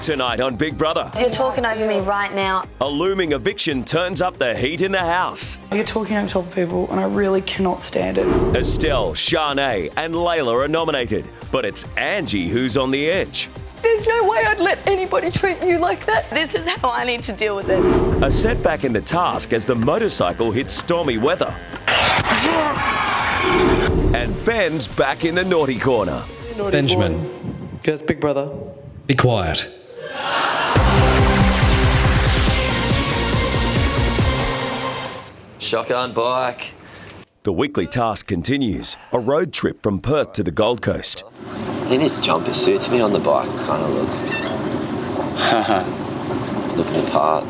Tonight on Big Brother. You're talking over me right now. A looming eviction turns up the heat in the house. You're talking over top of people and I really cannot stand it. Estelle, Shanae and Layla are nominated, but it's Angie who's on the edge. There's no way I'd let anybody treat you like that. This is how I need to deal with it. A setback in the task as the motorcycle hits stormy weather. And Ben's back in the naughty corner. Naughty Benjamin. Boy. Yes, Big Brother. Be quiet. Shotgun bike. The weekly task continues. A road trip from Perth to the Gold Coast. I think this jumper suits me on the bike, kind of looking the part.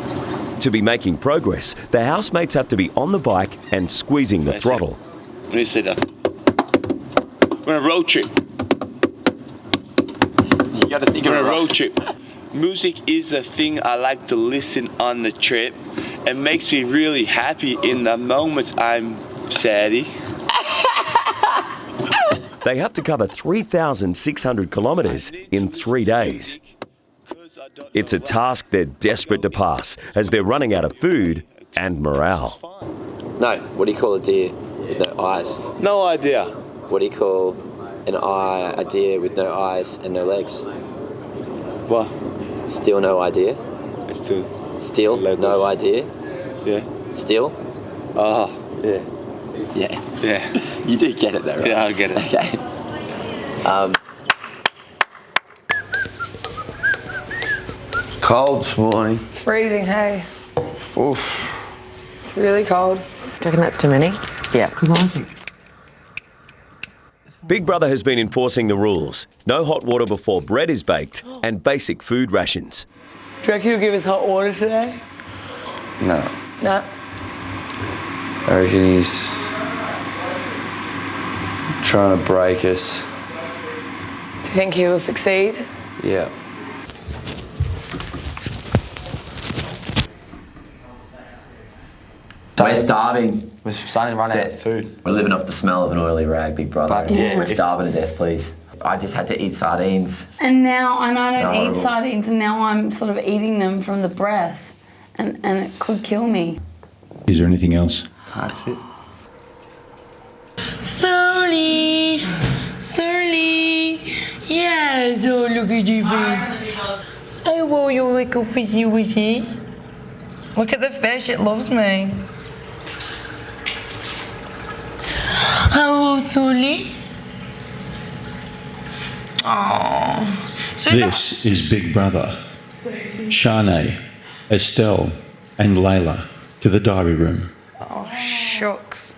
To be making progress, the housemates have to be on the bike and squeezing the throttle. Let me see that. We're on a road trip. You gotta think of We're a on a road trip. Music is a thing I like to listen on the trip. It makes me really happy in the moments I'm saddy. They have to cover 3,600 kilometres in 3 days. It's a task they're desperate to pass as they're running out of food and morale. No, what do you call a deer with no eyes? No idea. What do you call a deer with no eyes and no legs? What? Still no idea? It's too. Still no idea? Yeah. Still? Oh, yeah. Yeah. Yeah. You do get it though, right? Yeah, I get it. Okay. Cold this morning. It's freezing, hey? Oof. It's really cold. Do you reckon that's too many? Yeah, because I think Big Brother has been enforcing the rules. No hot water before bread is baked and basic food rations. Do you reckon you'll give us hot water today? no. No. I reckon he's trying to break us. Do you think he will succeed? Yeah. We're starving. We're starting to run out of food. We're living off the smell of an oily rag, Big Brother. Yeah. We're starving to death, please. I just had to eat sardines. And now I don't Horrible. eat sardines, and now I'm sort of eating them from the breath, and it could kill me. Is there anything else? That's it. Sorry. Yes, oh, look at your face. Oh, well, your little fishy wishy. Look at the fish, it loves me. Oh, sorry. Oh. So This is Big Brother. Shanae, Estelle and Layla to the diary room. Oh, shucks.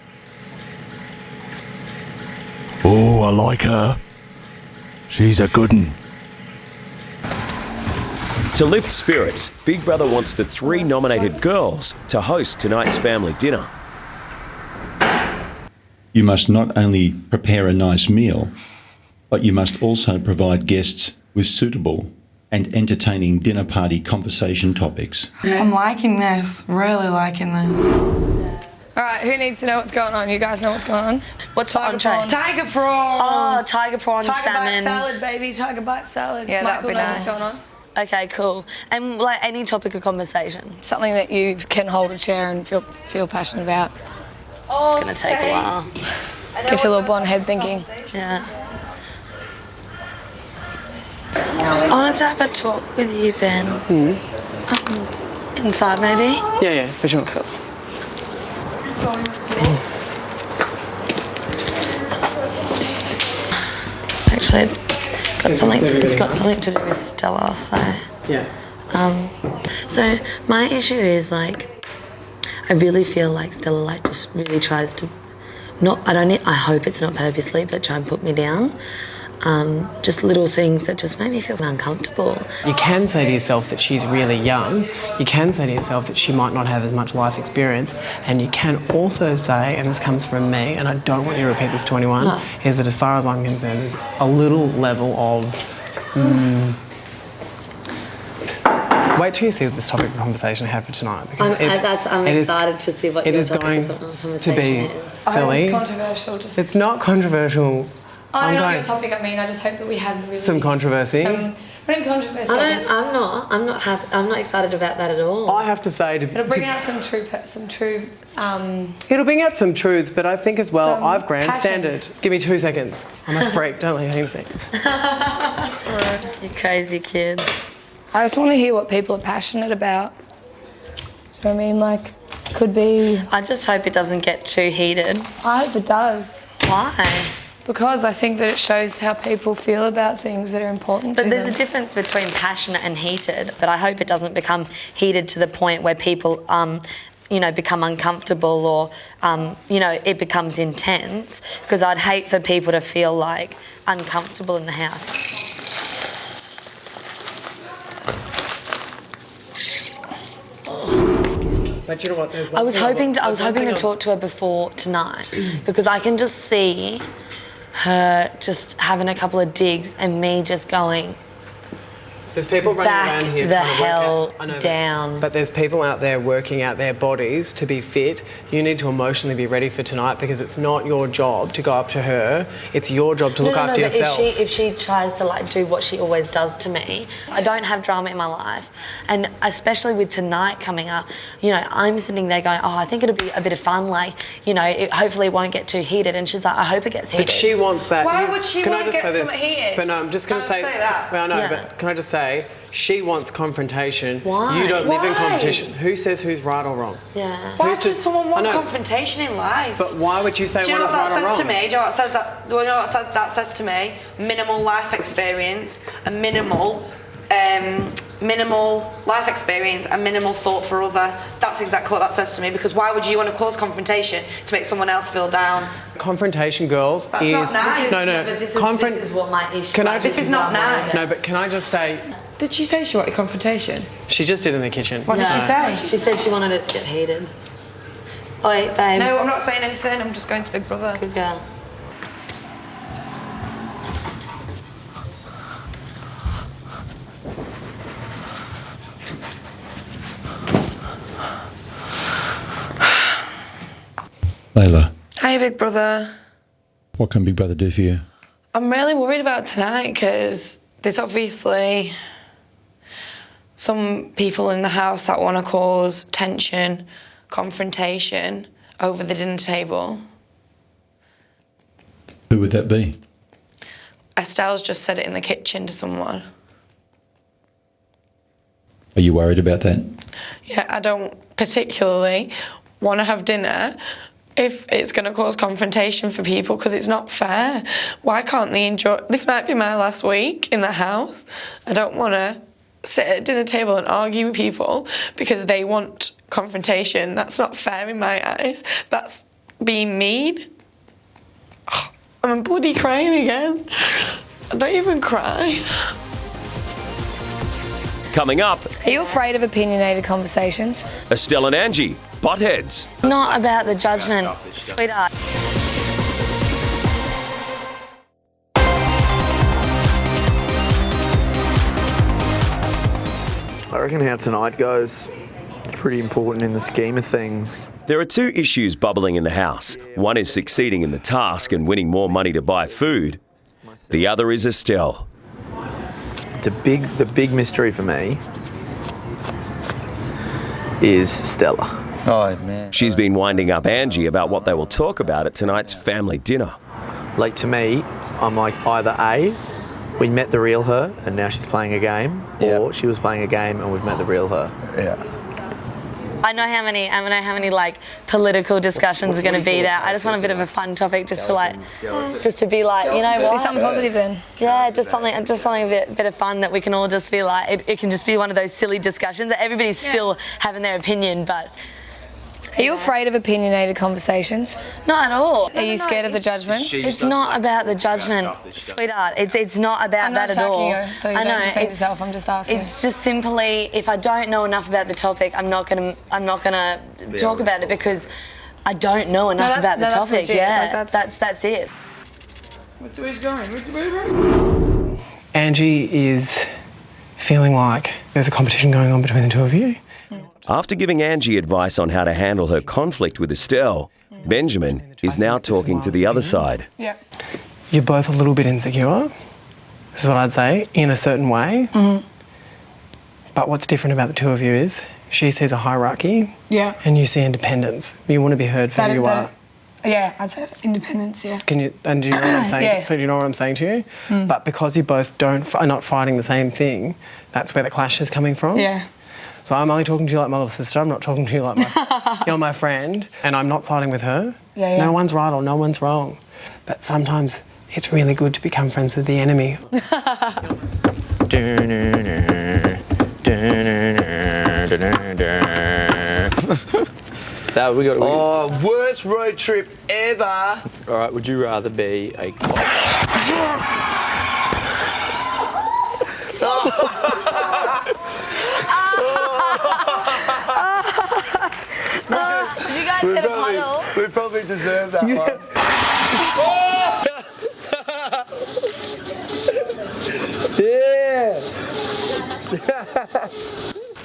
Oh, I like her. She's a good one. To lift spirits, Big Brother wants the 3 nominated girls to host tonight's family dinner. You must not only prepare a nice meal, but you must also provide guests with suitable and entertaining dinner party conversation topics. I'm liking this, really liking this. All right, who needs to know what's going on? You guys know what's going on? What's for entree? Tiger prawns. Oh, tiger prawns, Tiger salmon. bite salad, baby. Tiger bite salad. Yeah, that would be Michael nice. knows what's going on. Okay, cool. And like any topic of conversation. Something that you can hold a chair and feel passionate about. It's gonna take a while. Get your little blonde head thinking. Yeah. I wanted to have a talk with you, Ben. Inside, maybe? Yeah, for sure. Cool. Actually, it's got something to do with Stella, so. Yeah. So my issue is like, I really feel like Stella like just really tries to, I hope it's not purposely, but try and put me down. Just little things that just make me feel uncomfortable. You can say to yourself that she's really young. You can say to yourself that she might not have as much life experience. And you can also say, and this comes from me, and I don't want you to repeat this to anyone, is that as far as I'm concerned, there's a little level of... Wait till you see this topic of conversation I have for tonight. Because I'm excited to see what it your is topic going of conversation to be is. silly. It's controversial. It's not controversial. I I'm know going. your topic. I mean, I just hope that we have really Some controversy. Not controversy. I'm not excited about that at all. I have to say It'll bring out some true. It'll bring out some truths, but I think as well, Some I've grandstanded. Give me 2 seconds. I'm a freak, don't leave anything. You crazy kid. I just want to hear what people are passionate about. Do you know what I mean? Like, could be. I just hope it doesn't get too heated. I hope it does. Why? Because I think that it shows how people feel about things that are important to But there's them. a difference between passionate and heated. But I hope it doesn't become heated to the point where people, become uncomfortable or, it becomes intense. Because I'd hate for people to feel like uncomfortable in the house. But you know what? I was hoping to talk to her before tonight because I can just see her just having a couple of digs and me just going, There's people running back around here the trying to hell work out. I know, down. But there's people out there working out their bodies to be fit. You need to emotionally be ready for tonight because it's not your job to go up to her. It's your job to look after but yourself. if she tries to do what she always does to me, I don't have drama in my life, and especially with tonight coming up, I'm sitting there going, I think it'll be a bit of fun, hopefully it won't get too heated, and she's like, I hope it gets heated. But she wants that. Why would she Can I want to just get say this? something heated? But no, I'm just going to say that. Well, I know, Yeah. but can I just say, she wants confrontation. Why? You don't live in Why? competition. Who says who's right or wrong? Yeah. Why Who's does to- someone want I know. confrontation in life? But why would you say Do you one know is what right that or says wrong? to me? Do you know what says that? Do you know what that says to me? Minimal life experience, a minimal life experience, and minimal thought for other. That's exactly what that says to me. Because why would you want to cause confrontation to make someone else feel down? Confrontation, girls, That's is not nice. no. But this is what my issue. Can I This is not nice. No, but can I just say? Did she say she wanted confrontation? She just did in the kitchen. What did she say? She said she wanted it to get heated. Oi, babe. No, I'm not saying anything. I'm just going to Big Brother. Good girl. Layla, Hey, Big Brother. what can Big Brother do for you? I'm really worried about tonight because there's obviously some people in the house that want to cause tension, confrontation over the dinner table. Who would that be? Estelle's just said it in the kitchen to someone. Are you worried about that? Yeah, I don't particularly want to have dinner if it's going to cause confrontation for people because it's not fair. Why can't they enjoy... This might be my last week in the house. I don't want to sit at a dinner table and argue with people because they want confrontation. That's not fair in my eyes. That's being mean. Oh, I'm bloody crying again. I don't even cry. Coming up, Are you afraid of opinionated conversations? Estelle and Angie, butt heads. Not about the judgment, sweetheart. I reckon how tonight goes, it's pretty important in the scheme of things. There are two issues bubbling in the house. One is succeeding in the task and winning more money to buy food. The other is Estelle. The big mystery for me is Stella. Oh, man. She's been winding up Angie about what they will talk about at tonight's family dinner. Like, to me, I'm like either A, we met the real her and now she's playing a game, or she was playing a game and we've met the real her. Yeah. I know how many like political discussions are going to be there. I just want a bit of a fun topic, just to be like, you know what? Do something positive then. Yeah, just something a bit of fun that we can all just be like. It can just be one of those silly discussions that everybody's still having their opinion, but. Are you afraid of opinionated conversations? Not at all. Are you scared of the judgment? It's not about the judgment, sweetheart. It's not about that at all. I'm not attacking you, so you don't defend yourself. I'm just asking. It's just simply, if I don't know enough about the topic, I'm not gonna talk about it because I don't know enough about the topic. Legit. Yeah, Like, that's it. Where's going? Angie is feeling like there's a competition going on between the two of you. After giving Angie advice on how to handle her conflict with Estelle, Benjamin is now talking to the other side. Yeah. you're both a little bit insecure. This is what I'd say, in a certain way. But what's different about the two of you is she sees a hierarchy and you see independence. You want to be heard for who you are. Yeah, I'd say independence, yeah. Do you know what I'm saying? Yeah. So do you know what I'm saying to you? But because you both are not fighting the same thing, that's where the clash is coming from. Yeah. So I'm only talking to you like my little sister. I'm not talking to you like you're my friend, and I'm not siding with her. Yeah, yeah. No one's right or no one's wrong. But sometimes it's really good to become friends with the enemy. Worst road trip ever. All right, would you rather be a cop? You guys said a puddle. We probably deserve that one. Yeah.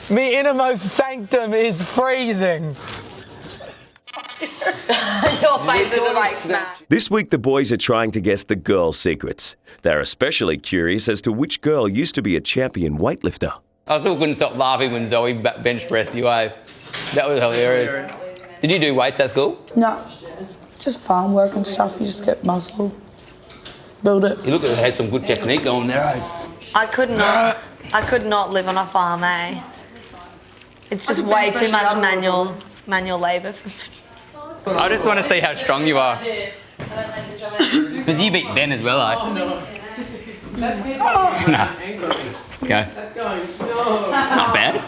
My innermost sanctum is freezing. Your face is like smash. This week, the boys are trying to guess the girls' secrets. They're especially curious as to which girl used to be a champion weightlifter. I still couldn't stop laughing when Zoe bench pressed you, eh? That was hilarious. Did you do weights at school? No, just farm work and stuff. You just get muscle, build it. You look like you had some good technique going there, eh? I could not live on a farm, eh? It's just way too much manual labour for me. I just want to see how strong you are. Because you beat Ben as well, eh? No. Go. Not bad.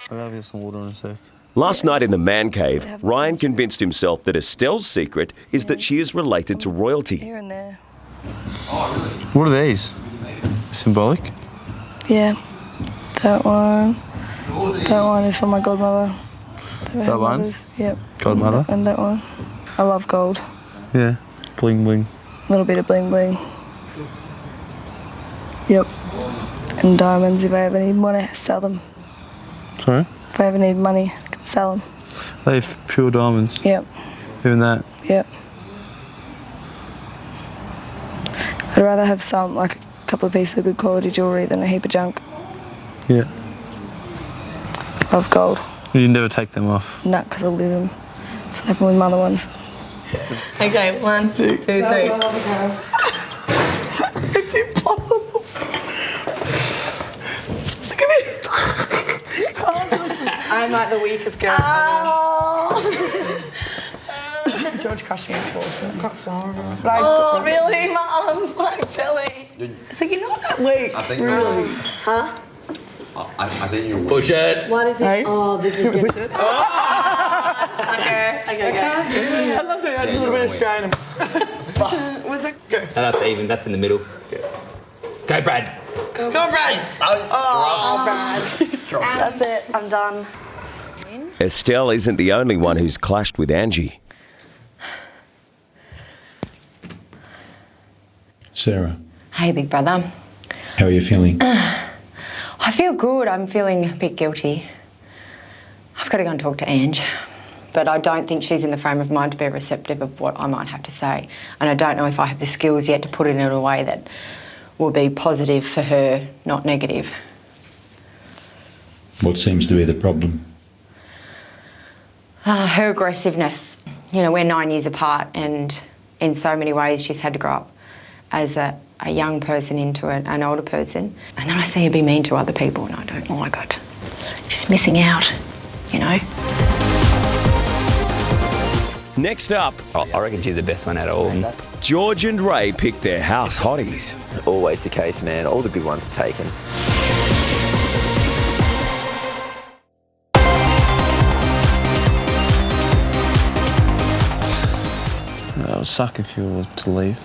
I'll have some water in a sec. Last night in the man cave, Ryan convinced himself that Estelle's secret is that she is related to royalty. Here and there. What are these? Symbolic? Yeah. That one is for my godmother. That one? Yep. Godmother? And that one. I love gold. Yeah. Bling bling. A little bit of bling bling. Yep. And diamonds, if I ever need money, sell them. Sorry? If I ever need money, I can sell them. They've pure diamonds? Yep. Even that? Yep. I'd rather have like a couple of pieces of good quality jewellery than a heap of junk. Yeah. Love gold. You never take them off? No, because I'll lose them. That's what happened with my other ones. Okay, 1, 2, 3. It's impossible. Look at me. I'm like the weakest girl. George crushed me before, so I've got flour. Oh, really? My arm's like jelly. So you're not that weak. I think really. Huh? I think you're Push it. Why do you think? Hey? Oh, this is good. Okay. I love that. I just a little bit of strain. Was it? No, that's even. That's in the middle. Go, Brad. Go, Brad. Oh, Brad. That's it. I'm done. Estelle isn't the only one who's clashed with Angie. Sarah, Hey, big brother. how are you feeling? I feel good. I'm feeling a bit guilty. I've got to go and talk to Ange, but I don't think she's in the frame of mind to be receptive of what I might have to say. And I don't know if I have the skills yet to put it in a way that will be positive for her, not negative. What seems to be the problem? Her aggressiveness. You know, we're 9 years apart, and in so many ways she's had to grow up as a young person into an older person. And then I see her be mean to other people, and I don't like it. She's missing out, you know. Next up, I reckon she's the best one out of all. George and Ray pick their house hotties. Always the case, man. All the good ones are taken. That would suck if you were to leave.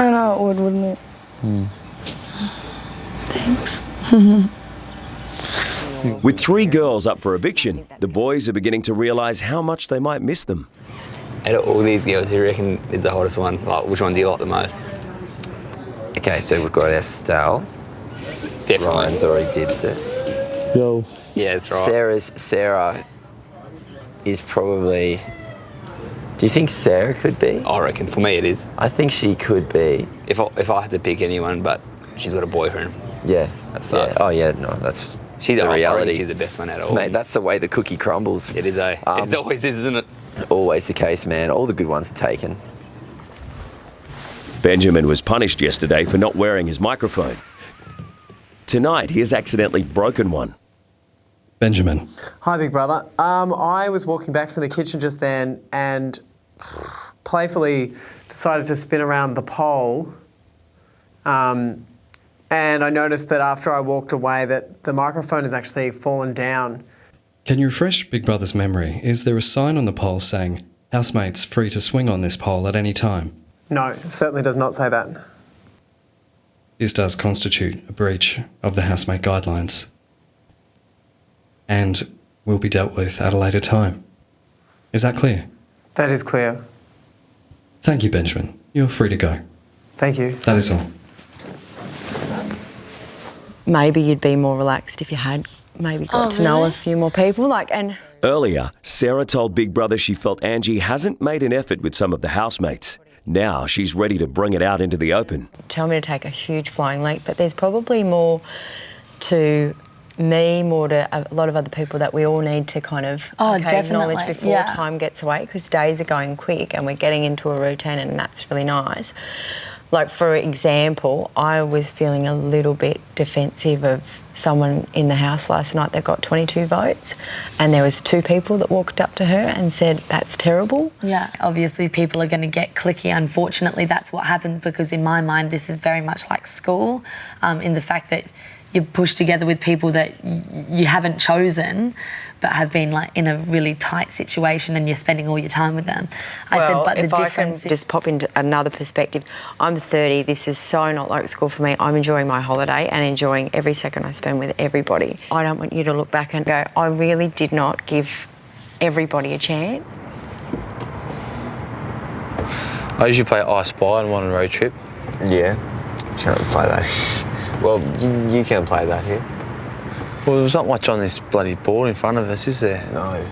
I know it would, wouldn't it? Thanks. With 3 girls up for eviction, the boys are beginning to realise how much they might miss them. Out of all these girls, who do you reckon is the hottest one? Like, which one do you like the most? Okay, so we've got Estelle. Definitely. Ryan's already dibsed it. Yo. Yeah, that's right. Sarah is probably Do you think Sarah could be? I reckon for me it is. I think she could be. If I had to pick anyone, but she's got a boyfriend. Yeah. That sucks. Yeah. Oh yeah, no, that's She's the reality. She's the best one out of all. Mate, that's the way the cookie crumbles. It is, eh? It always is, isn't it? Always the case, man. All the good ones are taken. Benjamin was punished yesterday for not wearing his microphone. Tonight, he has accidentally broken one. Benjamin. Hi, big brother. I was walking back from the kitchen just then and playfully decided to spin around the pole. And I noticed that after I walked away that the microphone has actually fallen down. Can you refresh Big Brother's memory? Is there a sign on the pole saying, housemates free to swing on this pole at any time? No, it certainly does not say that. This does constitute a breach of the housemate guidelines and will be dealt with at a later time. Is that clear? That is clear. Thank you, Benjamin. You're free to go. Thank you. That is all. Maybe you'd be more relaxed if you had maybe got to know a few more people. Earlier, Sarah told Big Brother she felt Angie hasn't made an effort with some of the housemates. Now she's ready to bring it out into the open. Tell me to take a huge flying leap, but there's probably more to a lot of other people that we all need to kind of acknowledge before time gets away, because days are going quick and we're getting into a routine, and that's really nice. Like, for example, I was feeling a little bit defensive of someone in the house last night that got 22 votes, and there was 2 people that walked up to her and said, that's terrible. Yeah, obviously people are going to get clicky. Unfortunately, that's what happened, because in my mind this is very much like school, in the fact that you're pushed together with people that you haven't chosen but have been like in a really tight situation, and you're spending all your time with them. If I can just pop into another perspective, I'm 30, this is so not like school for me. I'm enjoying my holiday and enjoying every second I spend with everybody. I don't want you to look back and go, I really did not give everybody a chance. I usually play I Spy and one road trip. Yeah, can't play that. Well, you can play that here. Well, there's not much on this bloody board in front of us, is there? No.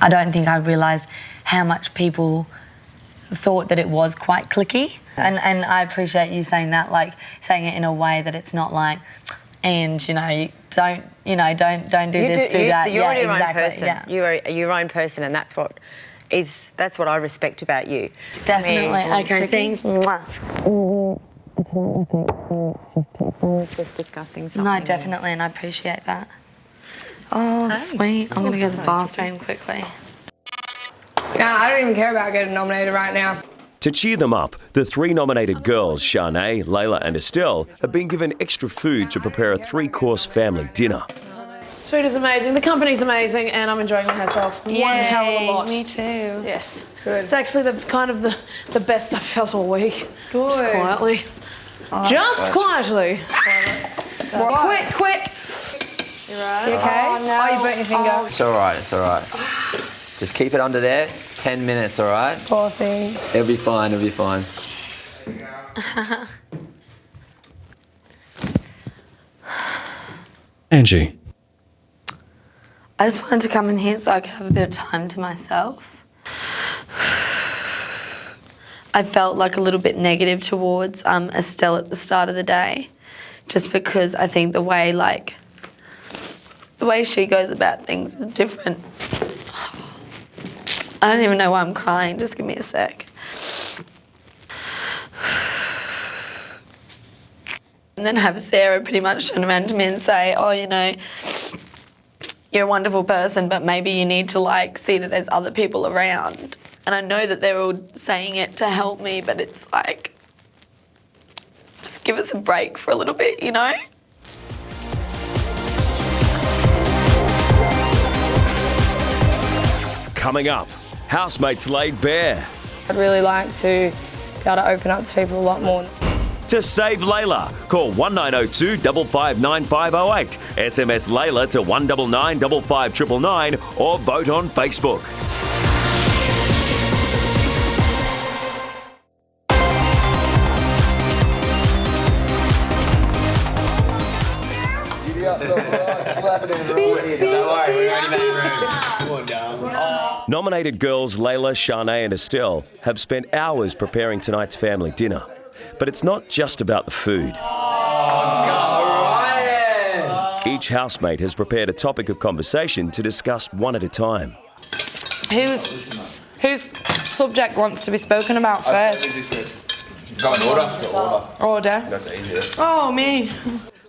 I don't think I realised how much people thought that it was quite clicky, and I appreciate you saying that, like saying it in a way that it's not like, and you don't do this, do that. You're your own exactly. person. Yeah. You are your own person, and that's what I respect about you. Definitely. Okay, thanks. Mwah. It's just discussing something. No, definitely, and I appreciate that. Oh, sweet. I'm going to go to the bathroom quickly. Nah, I don't even care about getting nominated right now. To cheer them up, the 3 nominated girls, Shanae, Layla and Estelle, have been given extra food to prepare a 3-course family dinner. This food is amazing, the company's amazing, and I'm enjoying myself one hell of a lot. Me too. Yes, it's good. It's actually the best I've felt all week. Good. Just quietly. Oh, just quietly. Quick. You right? You okay? Oh, no. You burnt your finger. It's all right. Just keep it under there. 10 minutes, all right? Poor thing. It'll be fine. Angie. I just wanted to come in here so I could have a bit of time to myself. I felt like a little bit negative towards Estelle at the start of the day, just because I think the way she goes about things is different. I don't even know why I'm crying. Just give me a sec. And then have Sarah pretty much turn around to me and say, oh, you're a wonderful person, but maybe you need to see that there's other people around. And I know that they're all saying it to help me, but it's like, just give us a break for a little bit, Coming up, housemates laid bare. I'd really like to be able to open up to people a lot more. To save Layla, call 1902 559 508, SMS Layla to 199 55999 or vote on Facebook. worry, we already made room. Come on, darling. Nominated girls Layla, Shanae and Estelle have spent hours preparing tonight's family dinner. But it's not just about the food. Each housemate has prepared a topic of conversation to discuss one at a time. Whose subject wants to be spoken about first? Go in order. Order. That's easier. Oh, me.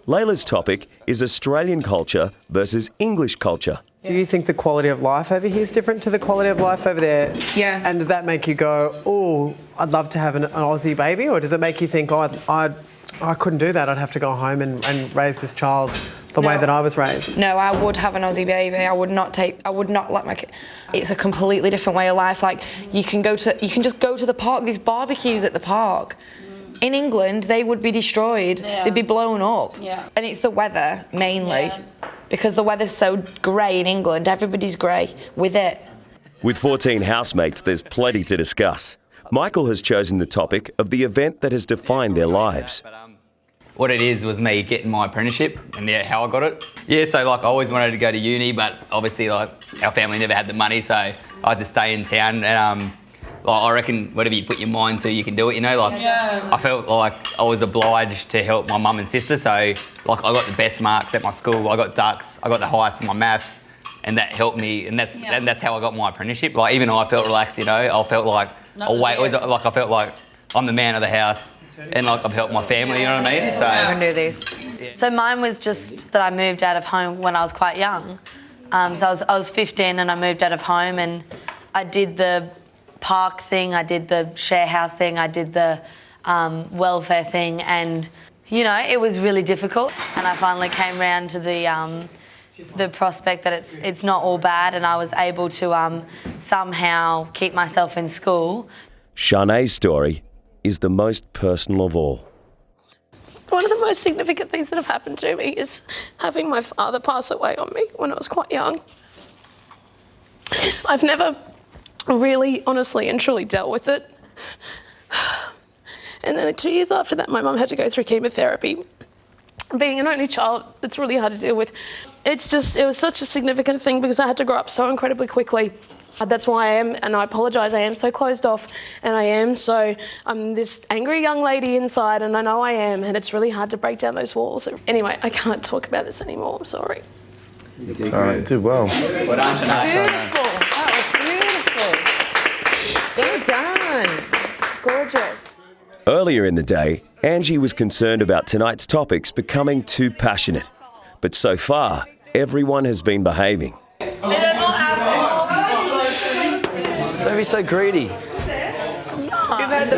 Layla's topic is Australian culture versus English culture. Do you think the quality of life over here is different to the quality of life over there? Yeah. And does that make you go, oh, I'd love to have an Aussie baby? Or does it make you think, oh, I couldn't do that. I'd have to go home and raise this child the way that I was raised? No, I would have an Aussie baby. I would not let my kid. It's a completely different way of life. Like, you can just go to the park. There's barbecues at the park. In England, they would be destroyed. Yeah. They'd be blown up. Yeah. And it's the weather, mainly. Yeah. Because the weather's so grey in England. Everybody's grey with it. With 14 housemates, there's plenty to discuss. Michael has chosen the topic of the event that has defined their lives. What it is was me getting my apprenticeship and how I got it. Yeah, so like I always wanted to go to uni, but obviously like our family never had the money, so I had to stay in town. And like, I reckon whatever you put your mind to, you can do it. You know, like I felt like I was obliged to help my mum and sister. So like I got the best marks at my school. I got ducks. I got the highest in my maths, and that helped me. And that's how I got my apprenticeship. Like even I felt relaxed. You know, I felt like I felt like I'm the man of the house. And like I've helped my family, you know what I mean? So I can do this. So mine was just that I moved out of home when I was quite young. So I was 15 and I moved out of home, and I did the park thing, I did the share house thing, I did the welfare thing, and you know, it was really difficult. And I finally came round to the prospect that it's not all bad, and I was able to somehow keep myself in school. Shanae's story is the most personal of all. One of the most significant things that have happened to me is having my father pass away on me when I was quite young. I've never really, honestly and truly dealt with it. And then 2 years after that, my mum had to go through chemotherapy. Being an only child, it's really hard to deal with. It was such a significant thing because I had to grow up so incredibly quickly. That's why I am, and I apologise, I am so closed off, and I'm this angry young lady inside, and I know I am, and it's really hard to break down those walls. Anyway, I can't talk about this anymore, I'm sorry. You did well. Well done, Shanae. Beautiful. That was beautiful. Well done. It's gorgeous. Earlier in the day, Angie was concerned about tonight's topics becoming too passionate. But so far, everyone has been behaving. Don't be so greedy. You've had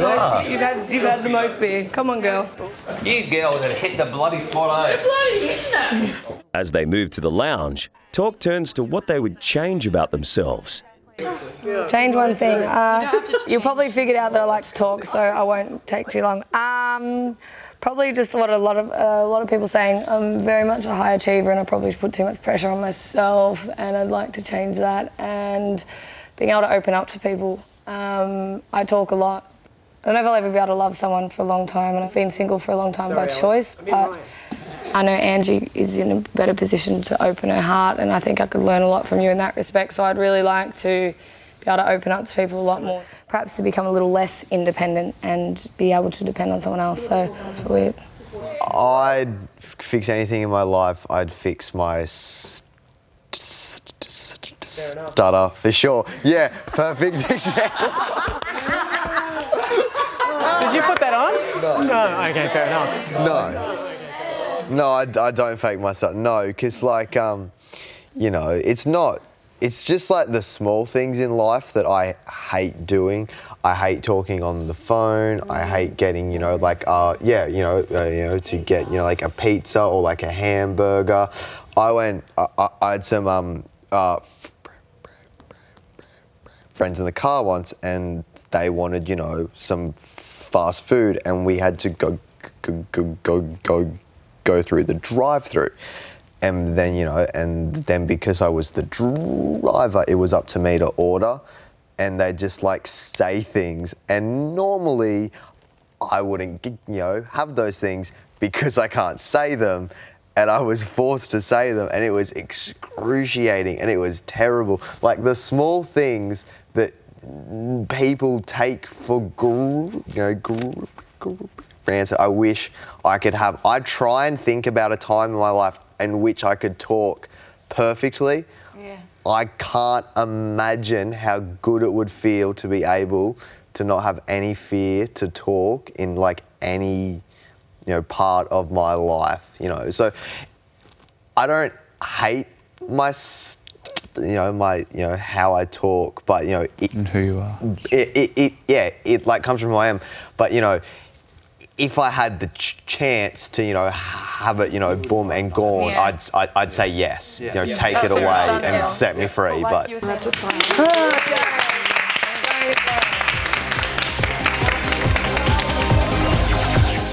the most beer. Come on, girl. You girls have hit the bloody spot, eh? As they move to the lounge, talk turns to what they would change about themselves. Change one thing. You'll probably figured out that I like to talk, so I won't take too long. Probably just what a lot of people saying. I'm very much a high achiever, and I probably put too much pressure on myself, and I'd like to change that. And being able to open up to people. I talk a lot. I don't know if I'll ever be able to love someone for a long time, and I've been single for a long time by choice, but I know Angie is in a better position to open her heart, and I think I could learn a lot from you in that respect, so I'd really like to be able to open up to people a lot more. Perhaps to become a little less independent and be able to depend on someone else, so that's probably it. I'd fix anything in my life. I'd fix my stutter, for sure. Yeah, perfect example. Did you put that on? No. Okay, fair enough. No, I don't fake my stutter. No, because like, you know, it's just like the small things in life that I hate doing. I hate talking on the phone. I hate getting, to get, like a pizza or like a hamburger. I had some friends in the car once, and they wanted, some fast food, and we had to go through the drive-through. And then, because I was the driver, it was up to me to order, and they just like say things. And normally I wouldn't, have those things because I can't say them. and I was forced to say them, and it was excruciating, and it was terrible. Like the small things that people take for granted, I wish I could have. I try and think about a time in my life in which I could talk perfectly. Yeah. I can't imagine how good it would feel to be able to not have any fear to talk in like any, part of my life, So I don't hate my, how I talk, but and who you are. It like comes from who I am, but if I had the chance to, have it, boom and gone, I'd say yes. Take it away and set me free. But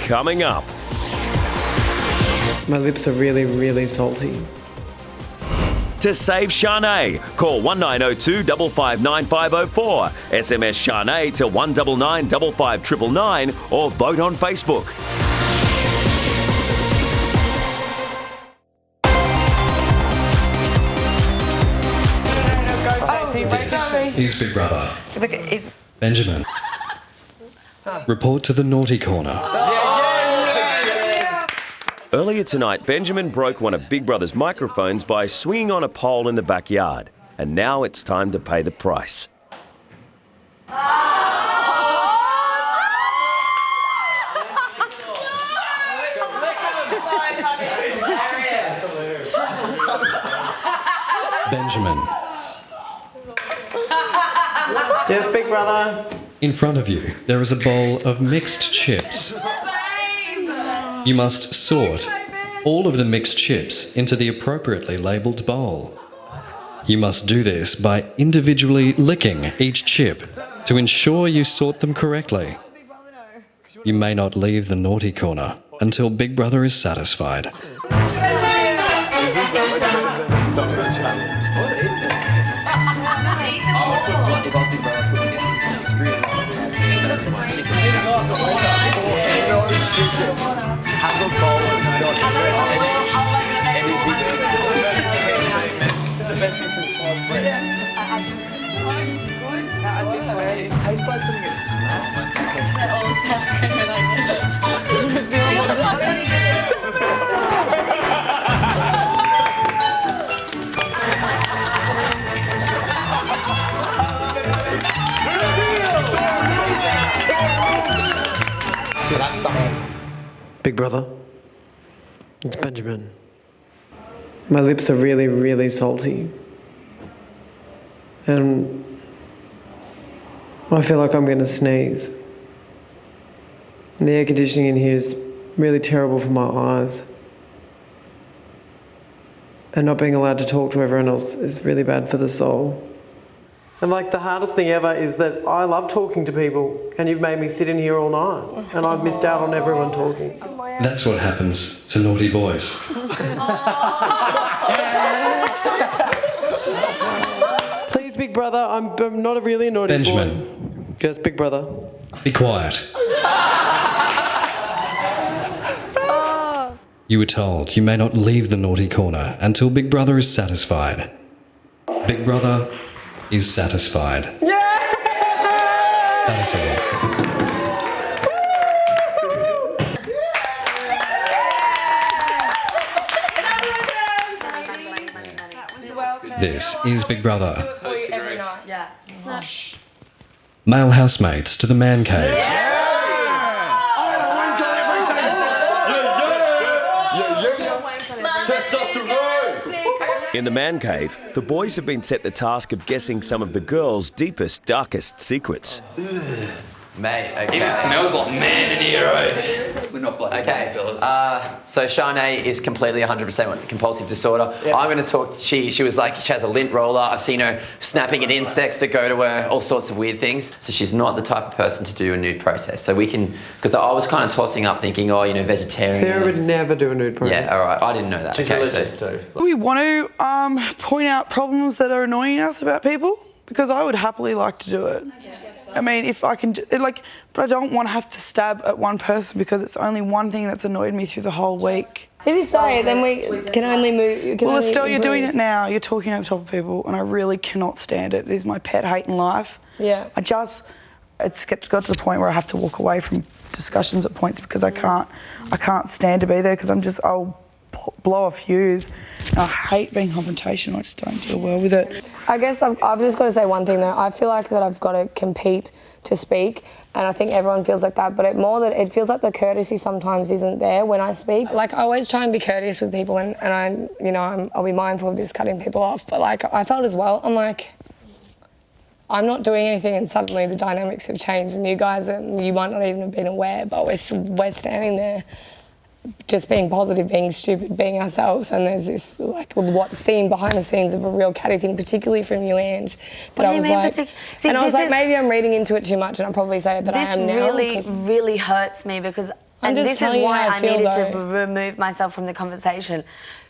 Coming up. My lips are really, really salty. To save Shanae, call 1902 559 504, SMS Shanae to 199 559 or vote on Facebook. He's Big Brother. Benjamin. Report to the naughty corner. Earlier tonight, Benjamin broke one of Big Brother's microphones by swinging on a pole in the backyard. And now it's time to pay the price. Benjamin. Yes, Big Brother. In front of you, there is a bowl of mixed chips. You must sort all of the mixed chips into the appropriately labelled bowl. You must do this by individually licking each chip to ensure you sort them correctly. You may not leave the naughty corner until Big Brother is satisfied. have a bowl and not anything. It's the best thing since sliced bread. His taste buds don't get smashed. That all sounds good That's something. Big Brother, it's Benjamin. My lips are really, really salty. And I feel like I'm going to sneeze. And the air conditioning in here is really terrible for my eyes. And not being allowed to talk to everyone else is really bad for the soul. And like the hardest thing ever is that I love talking to people and you've made me sit in here all night and I've missed out on everyone talking. That's what happens to naughty boys. Please, Big Brother, I'm not a really naughty Benjamin. boy. Yes, Big Brother. Be quiet. You were told you may not leave the naughty corner until Big Brother is satisfied. Big Brother is satisfied. Yeah! That is all. This is Big Brother. Every night. Yeah. Male housemates to the man cave. In the man cave, the boys have been set the task of guessing some of the girls' deepest, darkest secrets. Mate, okay. Even smells like man in here, right? We're not black fellas. So Shanae is completely 100% compulsive disorder. Yep. I'm going to talk. She was like, she has a lint roller. I've seen her snapping at insects that go to her, all sorts of weird things. So she's not the type of person to do a nude protest. So we can, because I was kind of tossing up thinking, oh, vegetarian. Sarah would never do a nude protest. Yeah, all right. I didn't know that. She's religious too. We want to point out problems that are annoying us about people, because I would happily like to do it. I mean, if I can, but I don't want to have to stab at one person because it's only one thing that's annoyed me through the whole week. If you say it, then we can only move. Well, Estelle, you're doing it now. You're talking over top of people, and I really cannot stand it. It is my pet hate in life. Yeah. It's got to the point where I have to walk away from discussions at points because I can't stand to be there because I'll blow a fuse. And I hate being confrontational. I just don't deal well with it. I guess I've just got to say one thing though. I feel like that I've got to compete to speak, and I think everyone feels like that, but it feels like the courtesy sometimes isn't there when I speak. Like, I always try and be courteous with people, and I'll be mindful of this, cutting people off, but like, I felt as well, I'm like, I'm not doing anything and suddenly the dynamics have changed, and you guys, you might not even have been aware, but we're standing there just being positive, being stupid, being ourselves, and there's this what's seen behind the scenes of a real catty thing, particularly from you, Ange. But I was like, maybe I'm reading into it too much, and I probably say that I am now. This really hurts me because, and this is why I needed to remove myself from the conversation,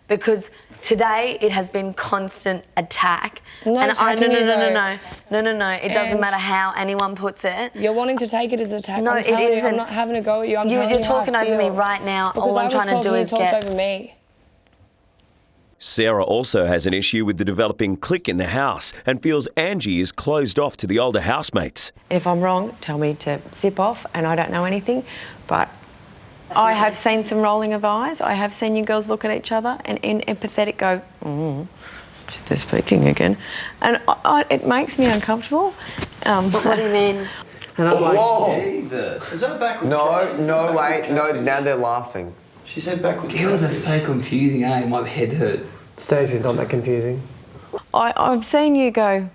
because today it has been constant attack. No. It doesn't matter how anyone puts it. You're wanting to take it as an attack. No, it isn't. I'm not having a go at you. You're talking over me right now. All I'm trying to do is get. Over me. Sarah also has an issue with the developing clique in the house and feels Angie is closed off to the older housemates. If I'm wrong, tell me to zip off, and I don't know anything, but I have seen some rolling of eyes. I have seen you girls look at each other and empathetic go, they're speaking again. And it makes me uncomfortable. What do you mean? And I'm like, whoa. Jesus. Is that a backwards? No, wait, now they're laughing. She said backwards. Girls are so confusing, eh? My head hurts. Stacey's not that confusing. I've seen you go,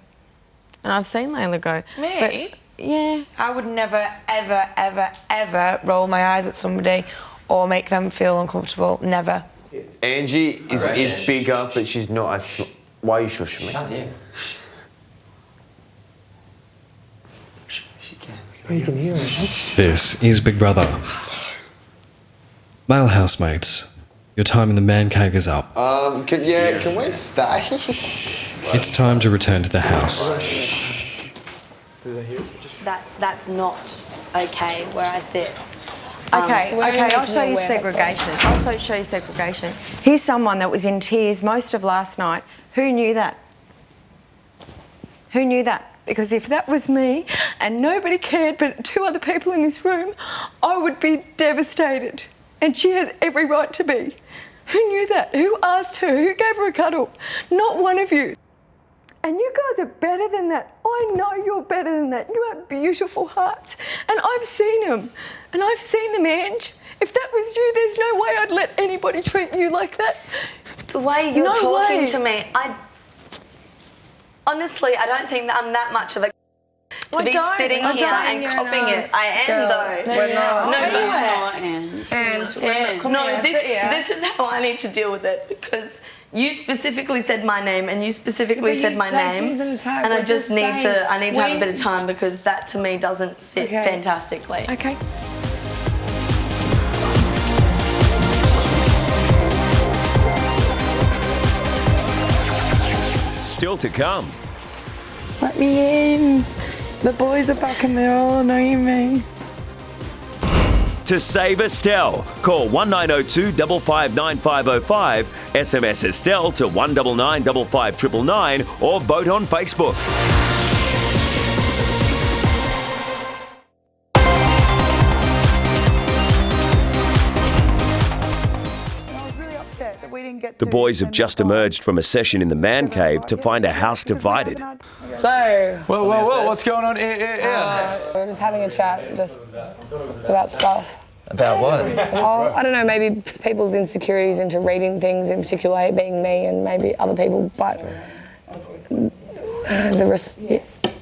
and I've seen Layla go. Me? But, yeah. I would never, ever, ever, ever roll my eyes at somebody or make them feel uncomfortable. Never. Angie is bigger, but she's not as small. Why are you shushing me? Can't hear. She can. Oh, you can hear her. This is Big Brother. Male housemates, your time in the man cave is up. Can we stay? It's time to return to the house. That's not okay where I sit. Okay, I'll show you segregation. I'll show you segregation. Here's someone that was in tears most of last night. Who knew that? Who knew that? Because if that was me and nobody cared but two other people in this room, I would be devastated. And she has every right to be. Who knew that? Who asked her? Who gave her a cuddle? Not one of you. And you guys are better than that. I know you're better than that. You have beautiful hearts. And I've seen them. And I've seen them, Ange. If that was you, there's no way I'd let anybody treat you like that. The way you're talking to me, honestly, I don't think that I'm that much of a to be sitting here and copying it. I am though. We're not. No, this is how I need to deal with it, because you specifically said my name and you specifically said my name, and I just need to have a bit of time, because that to me doesn't sit fantastically. Okay. Still to come. Let me in. The boys are back and they're all annoying me. To save Estelle, call 1902 559 505, SMS Estelle to 199 55999, or vote on Facebook. The boys have just emerged from a session in the man cave to find a house divided. So, Whoa, what's going on? we're just having a chat, just about stuff. About what? I don't know, maybe people's insecurities into reading things, in particular being me and maybe other people, but the rest,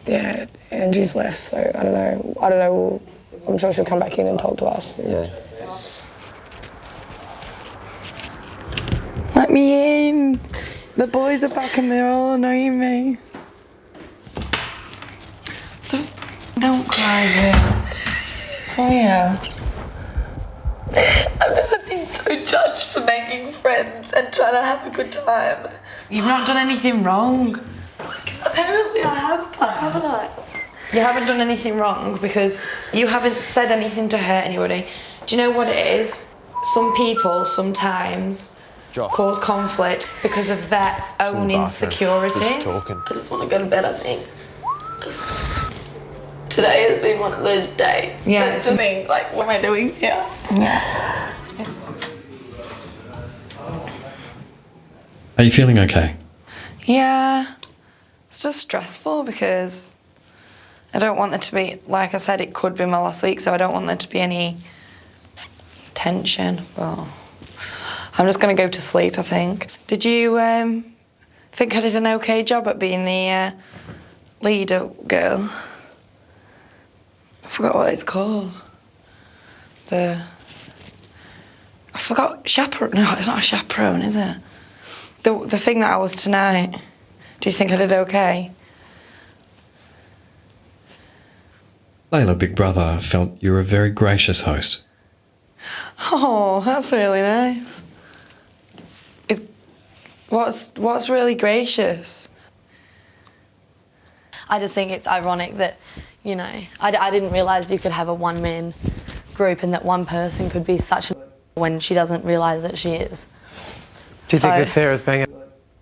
yeah, Angie's left, so I don't know. I'm sure she'll come back in and talk to us. Yeah. Let me in. The boys are back and they're all annoying me. Don't cry, Viv. Cry out. I've never been so judged for making friends and trying to have a good time. You've not done anything wrong. Apparently I have, haven't I? You haven't done anything wrong because you haven't said anything to hurt anybody. Do you know what it is? Some people sometimes cause conflict because of their own insecurities. Talking. I just want to go to bed, I think. Today has been one of those days. Yeah. To think, like, what am I doing here? Yeah. Are you feeling okay? Yeah. It's just stressful because I don't want there to be, like I said, it could be my last week, so I don't want there to be any tension. But I'm just going to go to sleep, I think. Did you think I did an okay job at being the leader girl? I forgot what it's called. I forgot chaperone. No, it's not a chaperone, is it? The thing that I was tonight. Do you think I did okay? Layla, Big Brother, felt you were a very gracious host. Oh, that's really nice. What's really gracious? I just think it's ironic that, you know, I didn't realise you could have a one-man group and that one person could be such a when she doesn't realise that she is. Do you think that Sarah's being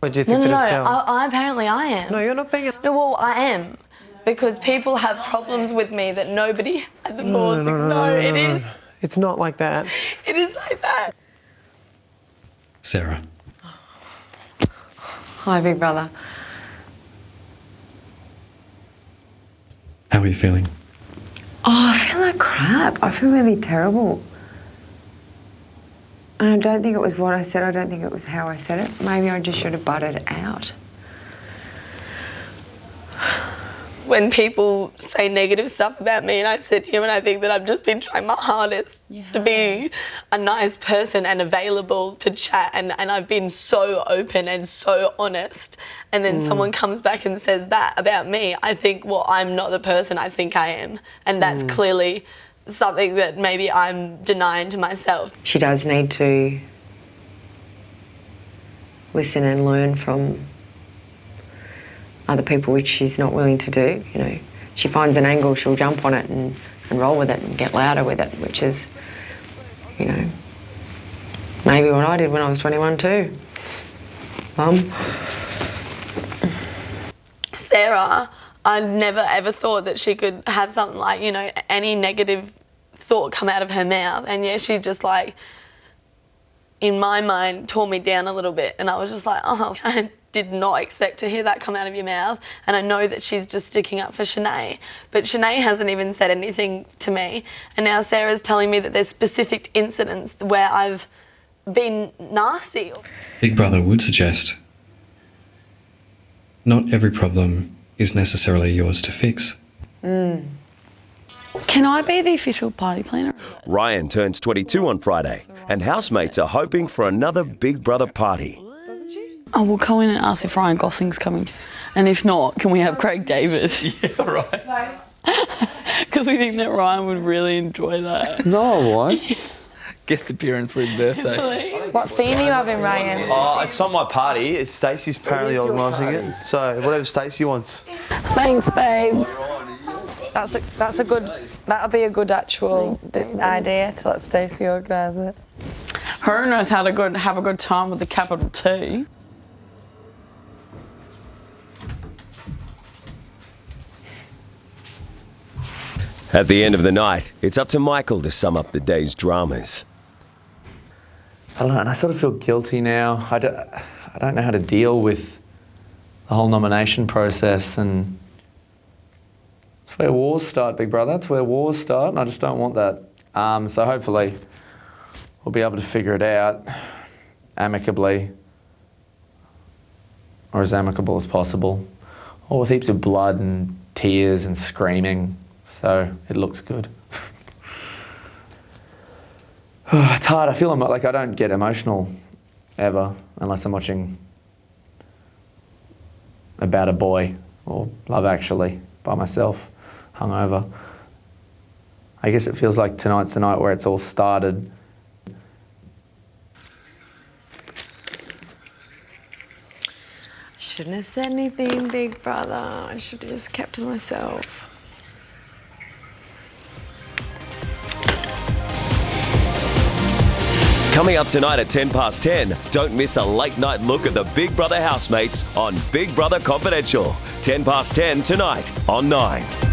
or do you think that Estelle? Apparently I am. No, you're not being No, well, I am. Because people have problems with me that nobody at the board thinks, no, it is. It's not like that. It is like that. Sarah. Hi, Big Brother. How are you feeling? Oh, I feel like crap. I feel really terrible. And I don't think it was what I said. I don't think it was how I said it. Maybe I just should have butted it out. When people say negative stuff about me and I sit here and I think that I've just been trying my hardest to be a nice person and available to chat and I've been so open and so honest and then someone comes back and says that about me, I think, well, I'm not the person I think I am, and that's clearly something that maybe I'm denying to myself. She does need to listen and learn from other people, which she's not willing to do. You know, she finds an angle, she'll jump on it and roll with it and get louder with it, which is, you know, maybe what I did when I was 21 too. Mum. Sarah, I never ever thought that she could have something like, you know, any negative thought come out of her mouth, and yeah, she just like, in my mind, tore me down a little bit, and I was just like, oh, I did not expect to hear that come out of your mouth, and I know that she's just sticking up for Shanae, but Shanae hasn't even said anything to me, and now Sarah's telling me that there's specific incidents where I've been nasty. Big Brother would suggest not every problem is necessarily yours to fix. Can I be the official party planner? Ryan turns 22 on Friday, and housemates are hoping for another Big Brother party. I will go in and ask if Ryan Gosling's coming. And if not, can we have Craig David? Yeah, right. Because we think that Ryan would really enjoy that. No, why? Guest appearance for his birthday. What theme are you having, Ryan? Oh, it's not my party. It's Stacey's apparently organising it. So whatever Stacey wants. Thanks, babes. That's a good. That'll be a good actual idea to let Stacey organise it. Her knows how to have a good time with the capital T. At the end of the night, it's up to Michael to sum up the day's dramas. I don't know, and I sort of feel guilty now. I don't know how to deal with the whole nomination process, and it's where wars start, Big Brother. That's where wars start, and I just don't want that. So hopefully we'll be able to figure it out amicably, or as amicable as possible, or with heaps of blood and tears and screaming, so it looks good. It's hard. I feel like I don't get emotional ever unless I'm watching About a Boy or Love Actually by myself, hungover. I guess it feels like tonight's the night where it's all started. I shouldn't have said anything, Big Brother. I should have just kept to myself. Coming up tonight at 10:10, don't miss a late night look at the Big Brother housemates on Big Brother Confidential. 10:10 tonight on 9.